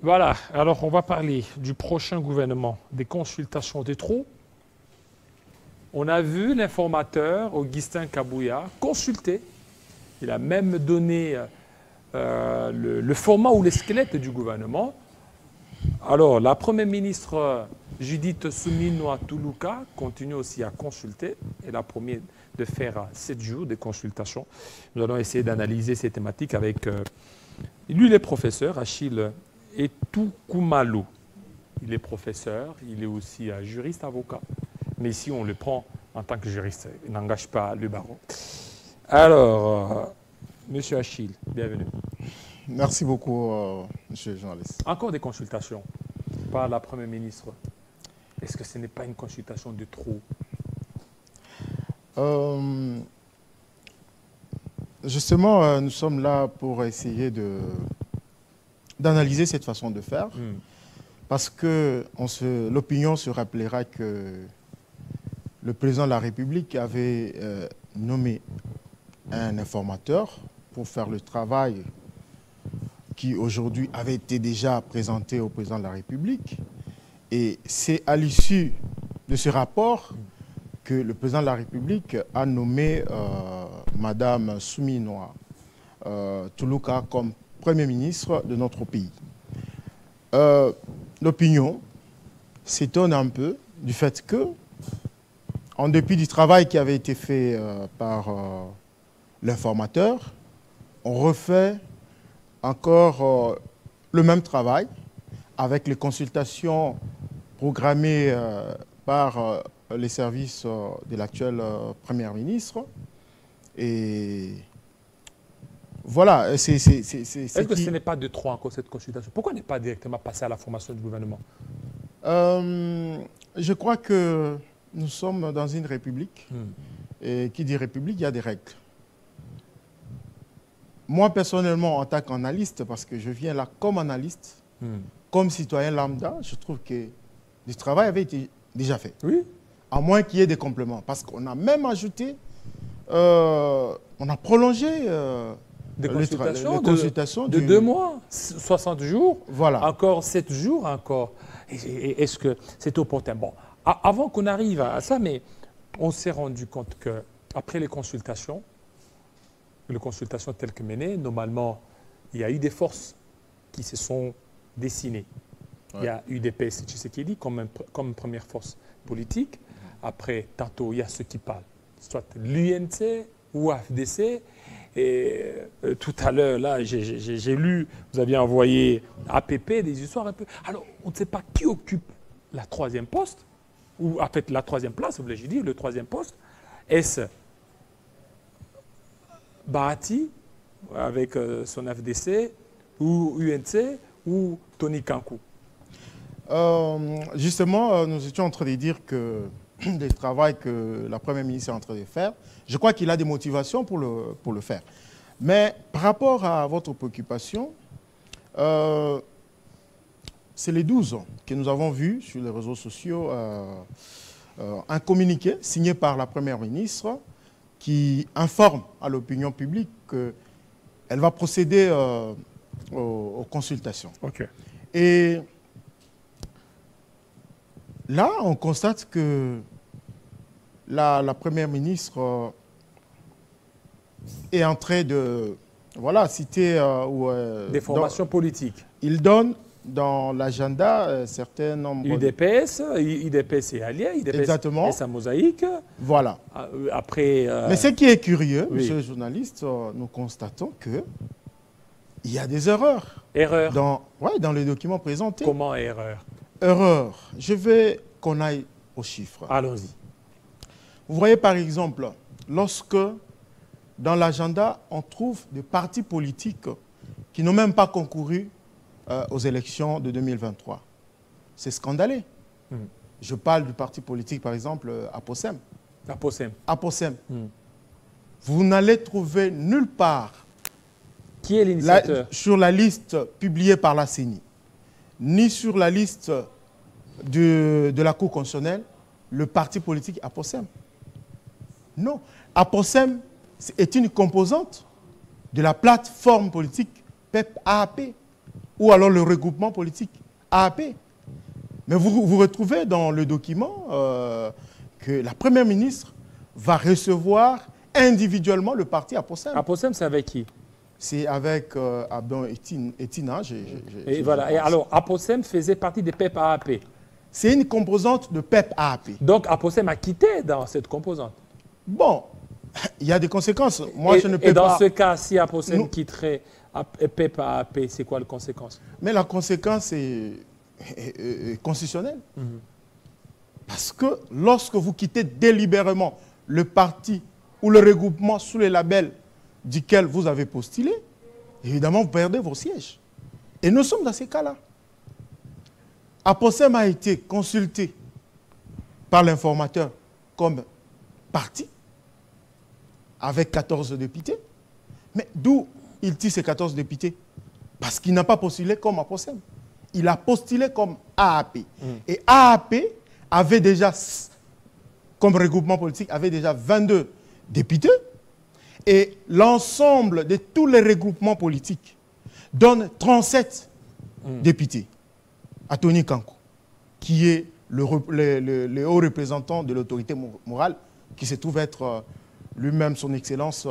Voilà, alors on va parler du prochain gouvernement, des consultations de trop. On a vu l'informateur Augustin Kabouya consulter. Il a même donné le format ou le squelette du gouvernement. Alors, la première ministre Judith Suminwa Tuluka continue aussi à consulter. Elle a promis de faire 7 jours de consultation. Nous allons essayer d'analyser ces thématiques avec lui, il est professeur, Achille Etukumalo. Il est professeur, il est aussi juriste, avocat. Mais ici, on le prend en tant que juriste. Il n'engage pas le barreau. Alors, monsieur Achille, bienvenue. Merci beaucoup, monsieur le journaliste. Encore des consultations par la Première ministre. Est-ce que ce n'est pas une consultation de trop? Justement, nous sommes là pour essayer d'analyser cette façon de faire, parce que l'opinion se rappellera que le président de la République avait nommé un informateur pour faire le travail qui aujourd'hui avait été déjà présenté au président de la République. Et c'est à l'issue de ce rapport que le président de la République a nommé Madame Suminwa Tuluka comme Premier ministre de notre pays. L'opinion s'étonne un peu du fait que, en dépit du travail qui avait été fait par l'informateur, on refait encore le même travail avec les consultations programmées par les services de l'actuelle Première ministre. Et voilà. Est-ce que ce n'est pas de trop encore cette consultation? Pourquoi ne pas directement passer à la formation du gouvernement? Je crois que nous sommes dans une république. Et qui dit république, il y a des règles. Moi, personnellement, en tant qu'analyste, parce que je viens là comme analyste, comme citoyen lambda, je trouve que le travail avait été déjà fait. Oui. À moins qu'il y ait des compléments. Parce qu'on a même ajouté, on a prolongé des consultations de 2 mois, 60 jours, voilà. Encore 7 jours, encore. Est-ce que c'est opportun? Bon, avant qu'on arrive à ça, mais on s'est rendu compte qu'après les consultations telles que menées, normalement, il y a eu des forces qui se sont dessinées. Ouais. Il y a UDPS Tshisekedi comme première force politique. Après, tantôt, il y a ceux qui parlent, soit l'UNC ou AFDC. Et tout à l'heure, là, j'ai lu, vous aviez envoyé APP, des histoires un peu. Alors, on ne sait pas qui occupe la 3e poste, ou en fait la 3e place, voulais-je dire, le 3e poste. Est-ce Bahati, avec son FDC, ou UNC, ou Tony Kankou? Justement, nous étions en train de dire que le travail que la Première ministre est en train de faire, je crois qu'il a des motivations pour le faire. Mais par rapport à votre préoccupation, c'est les 12 ans que nous avons vu sur les réseaux sociaux un communiqué signé par la Première ministre qui informe à l'opinion publique qu'elle va procéder aux consultations. Okay. Et là, on constate que la Première ministre est en train de citer... des formations politiques. Il donne dans l'agenda certain nombre... UDPS et alliés, Exactement. Et sa mosaïque. Voilà. Après... Mais ce qui est curieux, oui, monsieur le journaliste, nous constatons qu'il y a des erreurs. Erreurs. Dans les documents présentés. Comment erreur? Erreur. Je veux qu'on aille aux chiffres. Allons-y. Vous voyez par exemple, lorsque dans l'agenda, on trouve des partis politiques qui n'ont même pas concouru aux élections de 2023. C'est scandaleux. Je parle du parti politique, par exemple, APOSEM. APOSEM. Vous n'allez trouver nulle part qui est l'initiateur sur la liste publiée par la CENI, ni sur la liste de la Cour constitutionnelle, le parti politique APOSEM. Non. APOSEM est une composante de la plateforme politique PEP-AAP. ou alors le regroupement politique AAP. Mais vous retrouvez dans le document que la Première ministre va recevoir individuellement le parti Aposem. Aposem, c'est avec qui? C'est avec Abdon Etina. Et voilà. Et alors, Aposem faisait partie des PEP AAP. C'est une composante de PEP AAP. Donc, Aposem a quitté dans cette composante. Bon, il y a des conséquences. Moi, je ne peux et dans pas... ce cas, si Aposem quitterait PEP AAP, c'est quoi la conséquence? Mais la conséquence est constitutionnelle. Parce que lorsque vous quittez délibérément le parti ou le regroupement sous les labels duquel vous avez postulé, évidemment, vous perdez vos sièges. Et nous sommes dans ces cas-là. Aposem a été consulté par l'informateur comme parti, avec 14 députés. Mais d'où il tire ces 14 députés? Parce qu'il n'a pas postulé comme Aposem. Il a postulé comme AAP. Et AAP avait déjà, comme regroupement politique, avait déjà 22 députés. Et l'ensemble de tous les regroupements politiques donne 37 députés à Tony Kankou, qui est le haut représentant de l'autorité morale, qui se trouve être lui-même son Excellence,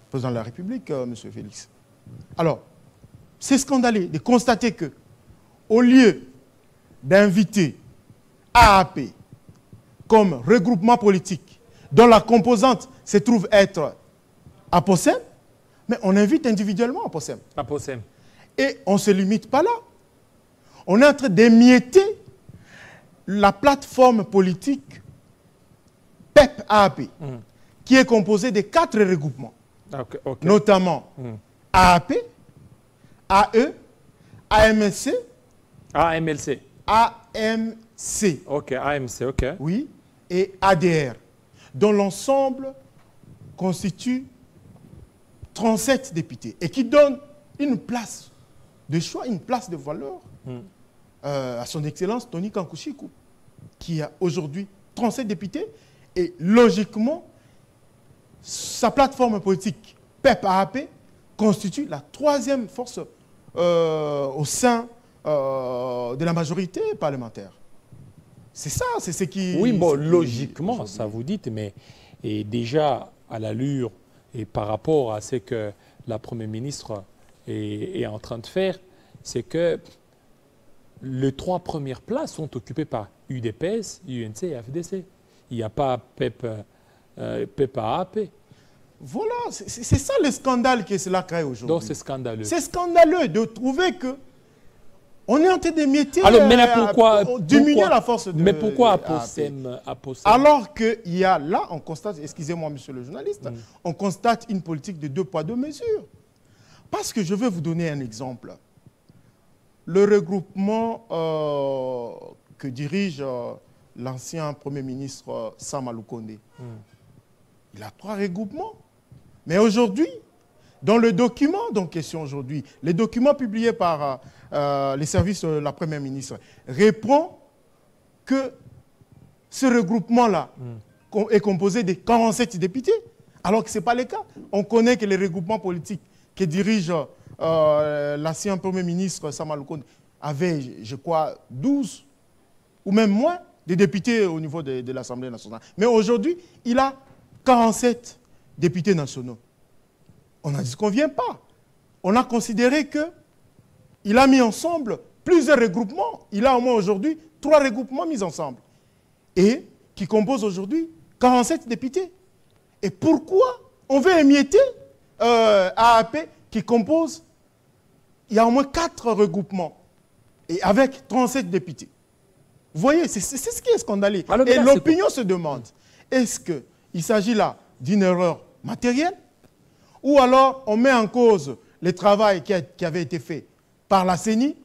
président de la République, M. Félix. Alors, c'est scandaleux de constater que, au lieu d'inviter AAP comme regroupement politique, dont la composante se trouve être Aposem, mais on invite individuellement Aposem. Aposem. Et on ne se limite pas là. On est en train d'émietter la plateforme politique PEP-AAP, qui est composée de 4 regroupements, notamment AAP, AE, AMC, AMLC. AMC. Ok, AMC, ok. Oui, et ADR, dont l'ensemble constitue 37 députés et qui donne une place de choix, une place de valeur à son Excellence Tony Kankou Chikou, qui a aujourd'hui 37 députés et logiquement, sa plateforme politique PEP-AAP constitue la 3e force au sein de la majorité parlementaire. C'est ça, c'est ce qui... Oui, bon, logiquement, ça vous dites, mais et déjà à l'allure et par rapport à ce que la Première ministre est en train de faire, c'est que les 3 premières places sont occupées par UDPS, UNC et FDC. Il n'y a pas PEP-AAP. Voilà, c'est ça le scandale que cela crée aujourd'hui. Donc c'est scandaleux. C'est scandaleux de trouver que on est en train d'émietter, diminuer la force de... Mais pourquoi Aposem? Alors qu'il y a là, on constate, excusez-moi monsieur le journaliste, on constate une politique de 2 poids 2 mesures. Parce que je vais vous donner un exemple. Le regroupement que dirige l'ancien Premier ministre Sam Aloukonde, il a 3 regroupements. Mais aujourd'hui, dans le document dont question aujourd'hui, les documents publiés par les services de la Première ministre répond que ce regroupement-là est composé de 47 députés, alors que ce n'est pas le cas. On connaît que les regroupements politiques que dirige l'ancien Premier ministre Sam Aloukonde avaient, je crois, 12 ou même moins de députés au niveau de l'Assemblée nationale. Mais aujourd'hui, il a 47 députés nationaux. On n'a dit ce qu'on ne vient pas. On a considéré qu'il a mis ensemble plusieurs regroupements. Il a au moins aujourd'hui 3 regroupements mis ensemble. Et qui composent aujourd'hui 47 députés. Et pourquoi on veut émietter AAP qui compose, il y a au moins 4 regroupements. Et avec 37 députés. Vous voyez, c'est ce qui est scandaleux. Alors, et l'opinion se demande, est-ce qu'il s'agit là d'une erreur matérielle? Ou alors, on met en cause le travail qui avait été fait par la CENI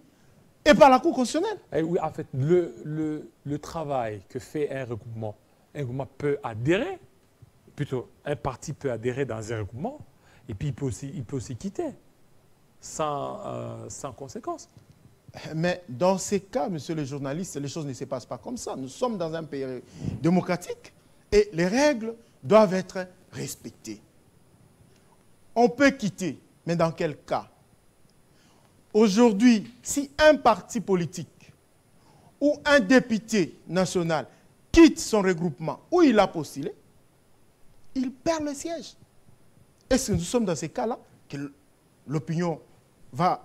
et par la Cour constitutionnelle. Oui, en fait, le travail que fait un regroupement peut adhérer, plutôt un parti peut adhérer dans un regroupement, et puis il peut aussi quitter, sans conséquence. Mais dans ces cas, monsieur le journaliste, les choses ne se passent pas comme ça. Nous sommes dans un pays démocratique et les règles doivent être respectées. On peut quitter, mais dans quel cas? aujourd'hui, si un parti politique ou un député national quitte son regroupement où il a postulé, il perd le siège. Est-ce que nous sommes dans ces cas-là que l'opinion va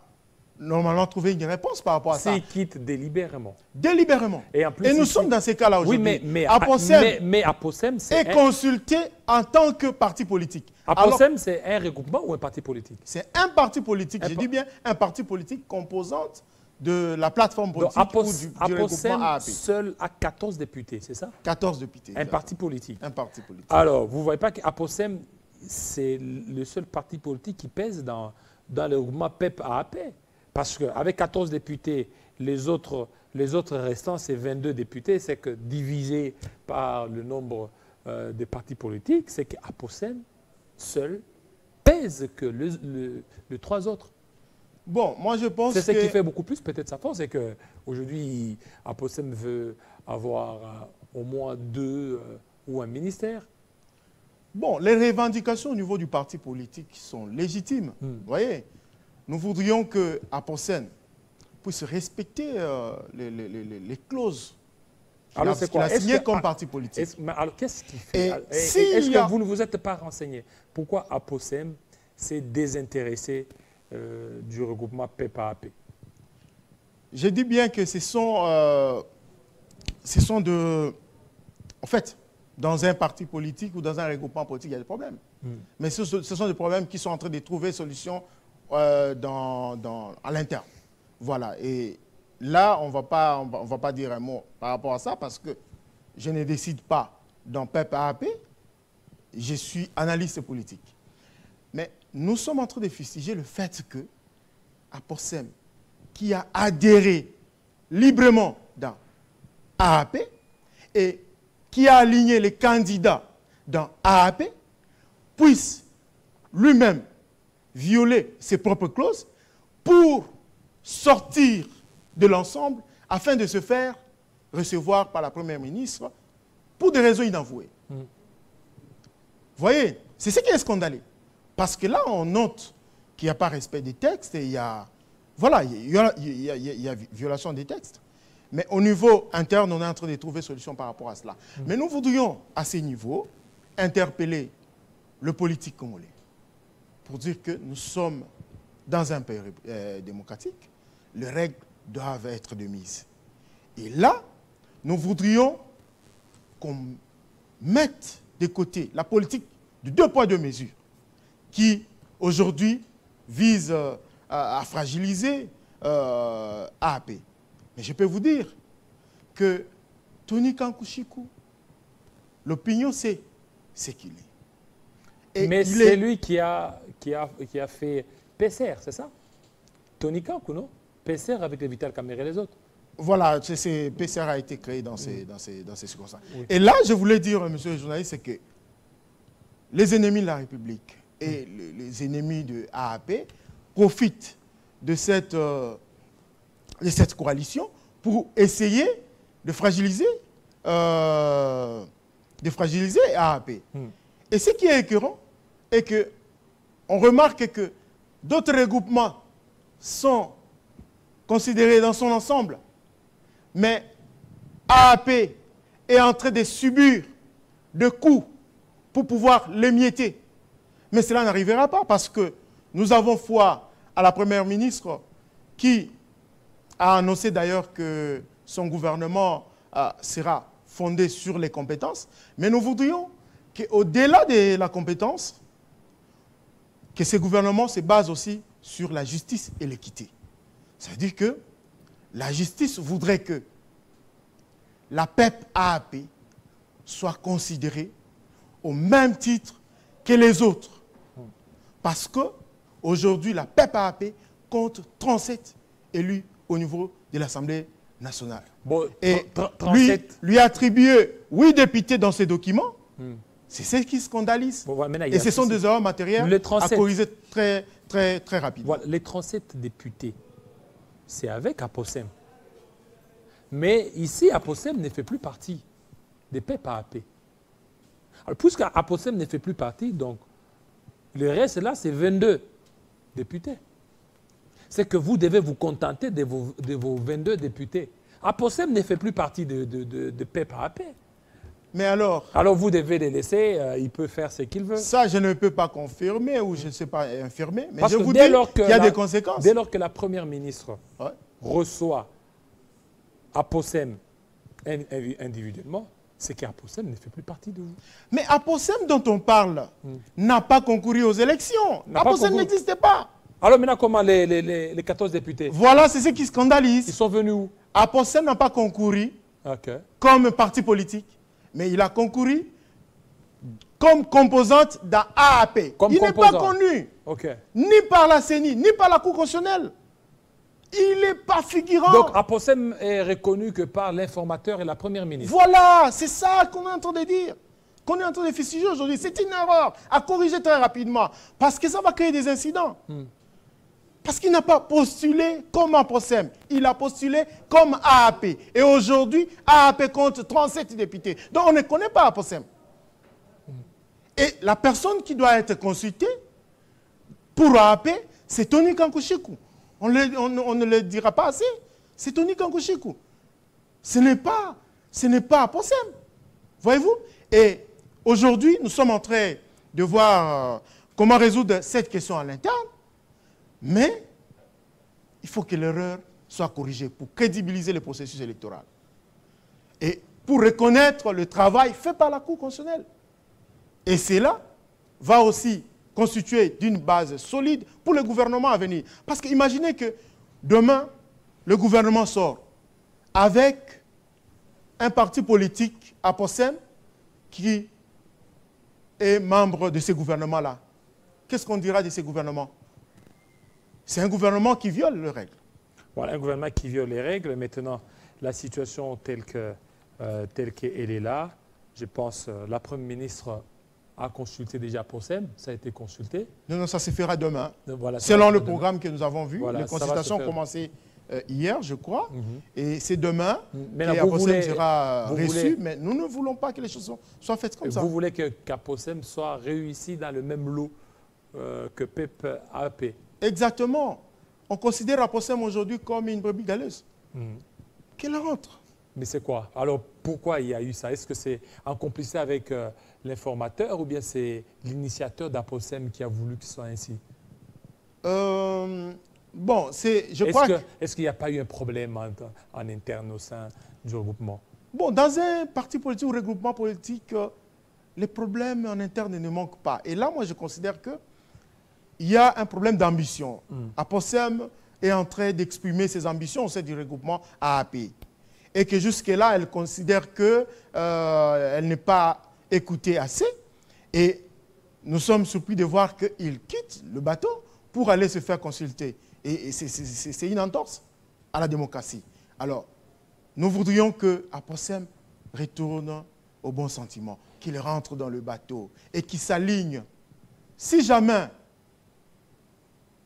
normalement trouver une réponse par rapport à ça? S'il quitte délibérément. Délibérément. Et, en plus, et nous sommes dans ces cas-là aujourd'hui. Oui, mais Aposem est consulté en tant que parti politique. Aposem, c'est un regroupement ou un parti politique? C'est un parti politique, je dis bien un parti politique composante de la plateforme politique ou du regroupement AAP. Seul à 14 députés, c'est ça? 14 députés. Un parti politique. Un parti politique. Alors, vous ne voyez pas qu'Aposem, c'est le seul parti politique qui pèse dans le regroupement PEP-AAP. Parce qu'avec 14 députés, les autres restants, c'est 22 députés, c'est que divisé par le nombre des partis politiques, c'est qu'Aposem seul pèse que les trois autres. Bon, moi je pense que... C'est ce qui fait beaucoup plus peut-être sa force, c'est qu'aujourd'hui, Aposem veut avoir au moins 2 ou un ministère. Bon, les revendications au niveau du parti politique sont légitimes, vous voyez. Nous voudrions que Aposem puisse respecter les clauses qu'il a signées comme parti politique. Alors, qu'est-ce qu'il fait? Est-ce que vous ne vous êtes pas renseigné? Pourquoi Aposem s'est désintéressé du regroupement PEP-AAP? Je dis bien que ce sont de... En fait, dans un parti politique ou dans un regroupement politique, il y a des problèmes. Mais ce sont des problèmes qui sont en train de trouver solution à l'interne. Voilà. Et là, on va pas dire un mot par rapport à ça parce que je ne décide pas dans PEP-AAP. Je suis analyste politique. Mais nous sommes en train de fustiger le fait que Aposem, qui a adhéré librement dans AAP et qui a aligné les candidats dans AAP, puisse lui-même violer ses propres clauses pour sortir de l'ensemble afin de se faire recevoir par la Première ministre pour des raisons inavouées. Vous voyez, c'est ce qui est scandaleux. Parce que là, on note qu'il n'y a pas respect des textes et il y a violation des textes. Mais au niveau interne, on est en train de trouver solution par rapport à cela. Mais nous voudrions, à ce niveau, interpeller le politique congolais pour dire que nous sommes dans un pays démocratique. Les règles doivent être de mise. Et là, nous voudrions qu'on mette de côté la politique de 2 poids 2 mesures qui, aujourd'hui, vise à fragiliser AAP. Mais je peux vous dire que Tony Kankushiku, l'opinion, c'est ce qu'il est. Et mais c'est lui qui a fait PCR, c'est ça? Tony Kankou, non? PCR avec les Vital Kamerhe et les autres. Voilà, PCR a été créé dans ces circonstances. Oui. Et là, je voulais dire, monsieur le journaliste, c'est que les ennemis de la République et les ennemis de AAP profitent de cette coalition pour essayer de fragiliser AAP. Et ce qui est écœurant est qu'on remarque que d'autres regroupements sont considérés dans son ensemble, mais AAP est en train de subir des coups pour pouvoir l'émietter. Mais cela n'arrivera pas parce que nous avons foi à la Première ministre qui a annoncé d'ailleurs que son gouvernement sera fondé sur les compétences. Mais nous voudrions qu'au-delà de la compétence, que ce gouvernement se base aussi sur la justice et l'équité. C'est-à-dire que la justice voudrait que la PEP-AAP soit considérée au même titre que les autres. Parce qu'aujourd'hui, la PEP-AAP compte 37 élus au niveau de l'Assemblée nationale. Bon, et lui attribuer 8 députés dans ces documents, c'est ce qui scandalise. Bon, voilà, et ce sont des erreurs matérielles à corriger très, très, très rapidement. Voilà, les 37 députés, c'est avec Aposem. Mais ici, Aposem ne fait plus partie des PEP-AAP. Alors, puisqu'Aposem ne fait plus partie, donc, le reste là, c'est 22 députés. c'est que vous devez vous contenter de vos 22 députés. Aposem ne fait plus partie de PEP-AP. Mais alors vous devez les laisser, il peut faire ce qu'il veut. Ça, je ne peux pas confirmer ou je ne sais pas infirmer, mais Parce je que vous dis qu'il y a des conséquences. Dès lors que la première ministre reçoit Aposem individuellement, c'est qu'Aposem ne fait plus partie de vous. Mais Aposem dont on parle n'a pas concouru aux élections. Aposem n'existait pas. Alors maintenant, comment les 14 députés? Voilà, c'est ce qui scandalise. Ils sont venus où? Aposem n'a pas concouru comme parti politique, mais il a concouru comme composante d'AAP. Il n'est pas connu, ni par la CENI, ni par la Cour constitutionnelle. Il n'est pas figurant. Donc Aposem est reconnu que par l'informateur et la première ministre. Voilà, c'est ça qu'on est en train de dire. Qu'on est en train de fustiger aujourd'hui. C'est une erreur à corriger très rapidement. Parce que ça va créer des incidents. Parce qu'il n'a pas postulé comme Aposem. Il a postulé comme AAP. Et aujourd'hui, AAP compte 37 députés. Donc on ne connaît pas Aposem. Et la personne qui doit être consultée pour AAP, c'est Tony Kankou-Cheikou. On ne le dira pas assez. C'est Tony Kankou-Cheikou. Ce n'est pas Aposem. Voyez-vous? Et aujourd'hui, nous sommes en train de voir comment résoudre cette question à l'interne. Mais il faut que l'erreur soit corrigée pour crédibiliser le processus électoral. Et pour reconnaître le travail fait par la Cour constitutionnelle. Et cela va aussi constituer d'une base solide pour le gouvernement à venir. Parce que imaginez que demain, le gouvernement sort avec un parti politique, Aposem, qui est membre de ce gouvernement-là. Qu'est-ce qu'on dira de ce gouvernement? C'est un gouvernement qui viole les règles. Voilà, un gouvernement qui viole les règles. Maintenant, la situation telle qu'elle est là, je pense la Première ministre a consulté déjà Aposem, ça a été consulté. Non, ça se fera demain. Voilà, selon le programme que nous avons vu, voilà, les consultations ont commencé hier, je crois, et c'est demain que Aposem sera reçu, mais nous ne voulons pas que les choses soient faites comme ça. Vous voulez qu'Aposem soit réussi dans le même lot que PEP-AP? Exactement. On considère Aposem aujourd'hui comme une brebis galeuse. Qu'elle rentre. Mais c'est quoi? Alors pourquoi il y a eu ça? Est-ce que c'est en complicité avec l'informateur ou bien c'est l'initiateur d'Aposem qui a voulu que ce soit ainsi? Bon, je crois que... Est-ce qu'il n'y a pas eu un problème en interne au sein du regroupement? Bon, dans un parti politique ou regroupement politique, les problèmes en interne ne manquent pas. Et là, moi, je considère qu'il y a un problème d'ambition. Aposem est en train d'exprimer ses ambitions au sein du regroupement AAP. Et que jusque-là, elle considère qu'elle n'est pas écoutée assez. Et nous sommes surpris de voir qu'il quitte le bateau pour aller se faire consulter. Et c'est une entorse à la démocratie. Alors, nous voudrions que Aposem retourne au bon sentiment, qu'il rentre dans le bateau et qu'il s'aligne. Si jamais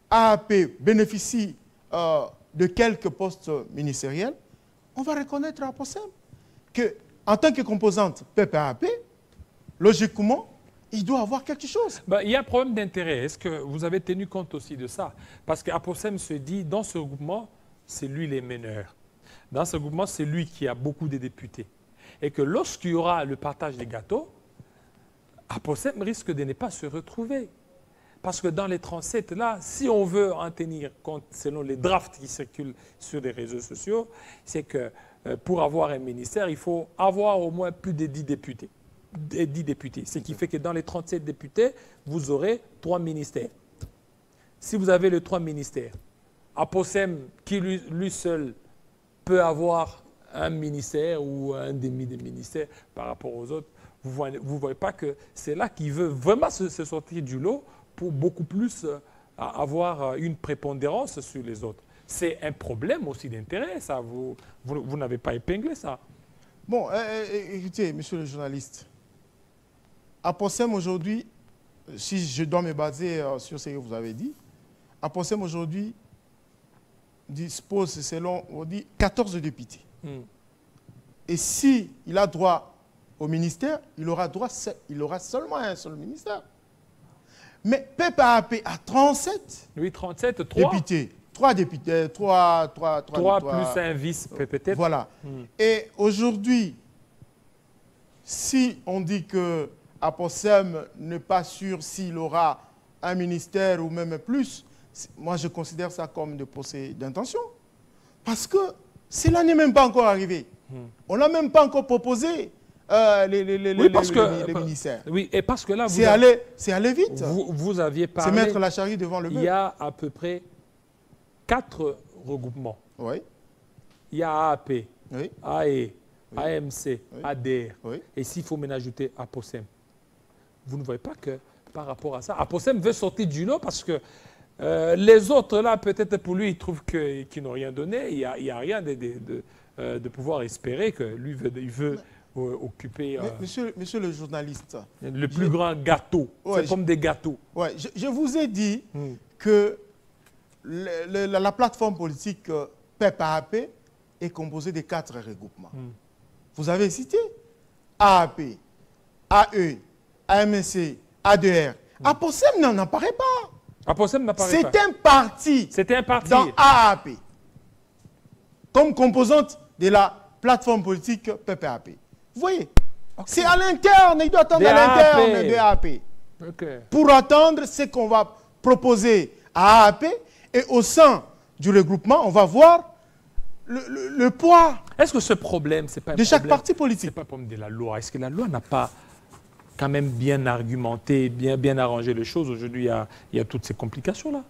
AAP bénéficie de quelques postes ministériels, on va reconnaître à Aposem qu'en tant que composante PEP-AP, logiquement, il doit avoir quelque chose. Il y a un problème d'intérêt. Est-ce que vous avez tenu compte aussi de ça? Parce qu'Aposem se dit, dans ce groupement, c'est lui les meneurs. Dans ce groupement, c'est lui qui a beaucoup de députés. Et que lorsqu'il y aura le partage des gâteaux, Aposem risque de ne pas se retrouver. Parce que dans les 37, là, si on veut en tenir compte, selon les drafts qui circulent sur les réseaux sociaux, c'est que pour avoir un ministère, il faut avoir au moins plus de 10 députés. 10 députés. Ce qui fait que dans les 37 députés, vous aurez 3 ministères. Si vous avez les 3 ministères, Aposem, qui lui seul peut avoir un ministère ou un demi de ministère par rapport aux autres, vous ne voyez pas que c'est là qu'il veut vraiment se sortir du lot pour beaucoup plus avoir une prépondérance sur les autres. C'est un problème aussi d'intérêt, ça. Vous n'avez pas épinglé ça. Bon, écoutez, monsieur le journaliste, Aposem aujourd'hui, si je dois me baser sur ce que vous avez dit, Aposem aujourd'hui dispose, selon on dit, 14 députés. Et s'il a droit au ministère, il aura seulement un seul ministère. Mais PEP-AP a 37 oui, 37, 3. députés. 3 députés, 3 plus un vice, peut-être. Voilà. Et aujourd'hui, si on dit que Aposem n'est pas sûr s'il aura un ministère ou même plus, moi je considère ça comme des procès d'intention. Parce que cela n'est même pas encore arrivé. On n'a même pas encore proposé les ministères. Oui, et parce que là, c'est allé vite. Vous aviez parlé... C'est mettre la charrue devant le bœuf. Il y a à peu près 4 regroupements. Oui. Il y a AAP, oui. AE, oui. AMC, oui. ADR. Oui. Et s'il faut même ajouter Aposem, vous ne voyez pas que par rapport à ça, Aposem veut sortir du lot parce que les autres, là, peut-être pour lui, ils trouvent qu'ils n'ont rien donné. Il n'y a rien de pouvoir espérer que lui il veut occuper... Monsieur le journaliste... Le plus grand gâteau. Ouais, c'est comme des gâteaux. Ouais, je vous ai dit que la plateforme politique PEP-AAP est composée de 4 regroupements. Vous avez cité AAP, AE, AMC, ADR. Aposem n'en apparaît pas. Aposem n'apparaît pas. C'est un parti. C'était un parti. Dans AAP. Comme composante de la plateforme politique PEP-AAP. Vous voyez, c'est à l'interne. Il doit attendre à l'interne de AAP. Okay. Pour attendre ce qu'on va proposer à AAP. Et au sein du regroupement, on va voir le poids. Est-ce que ce problème, c'est pas de chaque parti politique? C'est pas un problème de la loi. Est-ce que la loi n'a pas quand même bien argumenté, bien arrangé les choses? Aujourd'hui, il y a toutes ces complications-là.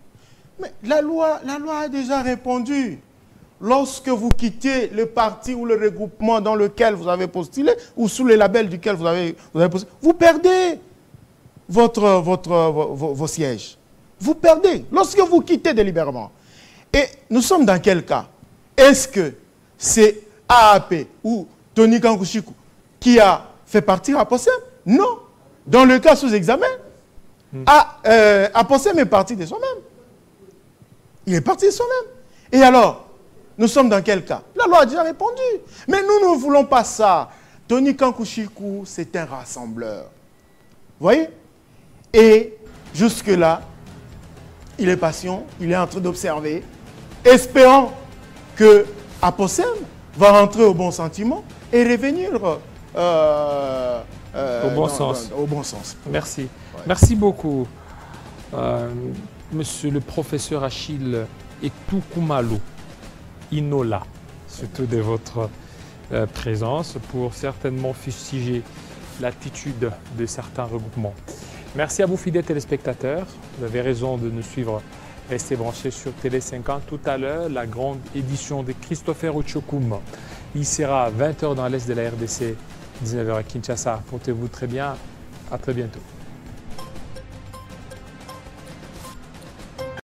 Mais la loi a déjà répondu. Lorsque vous quittez le parti ou le regroupement dans lequel vous avez postulé, ou sous le label duquel vous avez postulé, vous perdez vos sièges. Vous perdez lorsque vous quittez délibérément. Et nous sommes dans quel cas? Est-ce que c'est AAP ou Tony Kankushiku qui a fait partir Aposem? Non. Dans le cas sous examen, Aposem est parti de soi-même. Il est parti de soi-même. Et alors, nous sommes dans quel cas? La loi a déjà répondu. Mais nous ne voulons pas ça. Tony Kankushiku, c'est un rassembleur. Vous voyez? Et jusque-là, il est patient, il est en train d'observer, espérant que Aposem va rentrer au bon sentiment et revenir au bon sens. Au bon sens. Merci. Ouais. Merci beaucoup, monsieur le professeur Achille Etukumalo Inola, surtout de votre présence, pour certainement fustiger l'attitude de certains regroupements. Merci à vous, fidèles téléspectateurs. Vous avez raison de nous suivre. Restez branchés sur Télé 50. Tout à l'heure, la grande édition de Christopher Ochokum. Il sera 20h dans l'est de la RDC, 19h à Kinshasa. Portez-vous très bien. À très bientôt.